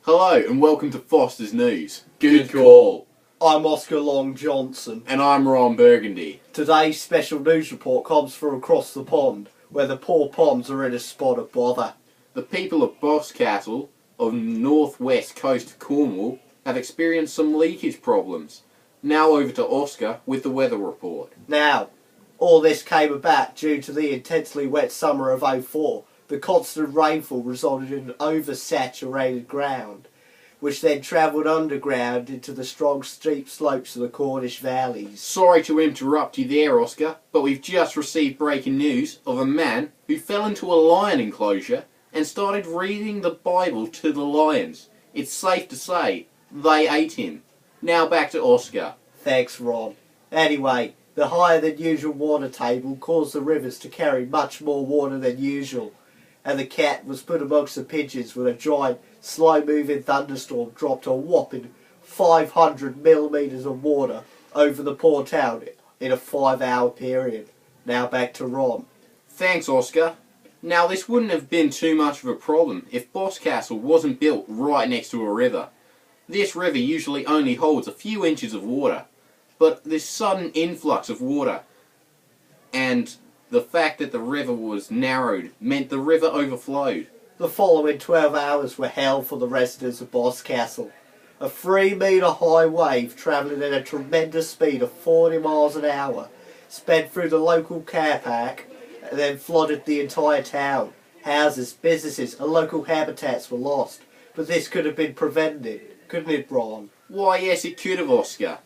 Hello and welcome to Foster's News. Good call. I'm Oscar Long Johnson. And I'm Ron Burgundy. Today's special news report comes from across the pond, where the poor ponds are in a spot of bother. The people of Boscastle, on northwest coast of Cornwall, have experienced some leakage problems. Now over to Oscar with the weather report. Now, all this came about due to the intensely wet summer of '04. The constant rainfall resulted in oversaturated ground, which then travelled underground into the strong steep slopes of the Cornish valleys. Sorry to interrupt you there, Oscar, but we've just received breaking news of a man who fell into a lion enclosure and started reading the Bible to the lions. It's safe to say they ate him. Now back to Oscar. Thanks, Ron. Anyway, the higher than usual water table caused the rivers to carry much more water than usual, and the cat was put amongst the pigeons when a giant, slow-moving thunderstorm dropped a whopping 500 millimetres of water over the poor town in a 5-hour period. Now back to Ron. Thanks, Oscar. Now this wouldn't have been too much of a problem if Boscastle wasn't built right next to a river. This river usually only holds a few inches of water, but this sudden influx of water and the fact that the river was narrowed meant the river overflowed. The following 12 hours were hell for the residents of Boscastle. A 3-metre high wave travelling at a tremendous speed of 40 miles an hour sped through the local car park and then flooded the entire town. Houses, businesses and local habitats were lost, but this could have been prevented, couldn't it, Ron? Why yes, it could have, Oscar.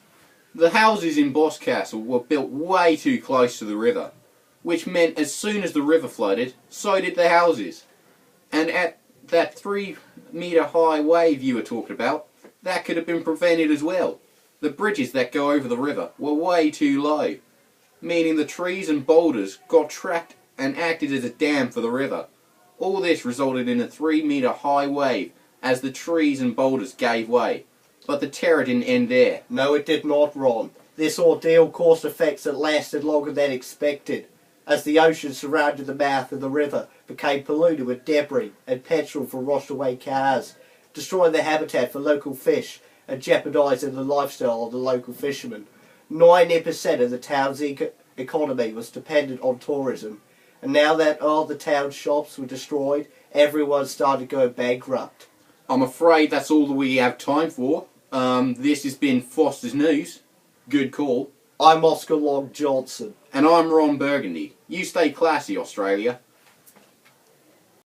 The houses in Boscastle were built way too close to the river, which meant as soon as the river flooded, so did the houses. And at that 3-metre high wave you were talking about, that could have been prevented as well. The bridges that go over the river were way too low, meaning the trees and boulders got trapped and acted as a dam for the river. All this resulted in a 3-metre high wave as the trees and boulders gave way. But the terror didn't end there. No, it did not, Ron. This ordeal caused effects that lasted longer than expected, as the ocean surrounding the mouth of the river became polluted with debris and petrol from washed-away cars, destroying the habitat for local fish and jeopardising the lifestyle of the local fishermen. 90% of the town's economy was dependent on tourism, and now that all the town's shops were destroyed, everyone started going bankrupt. I'm afraid that's all that we have time for. This has been Foster's News. Good call. I'm Oscar Long Johnson. And I'm Ron Burgundy. You stay classy, Australia.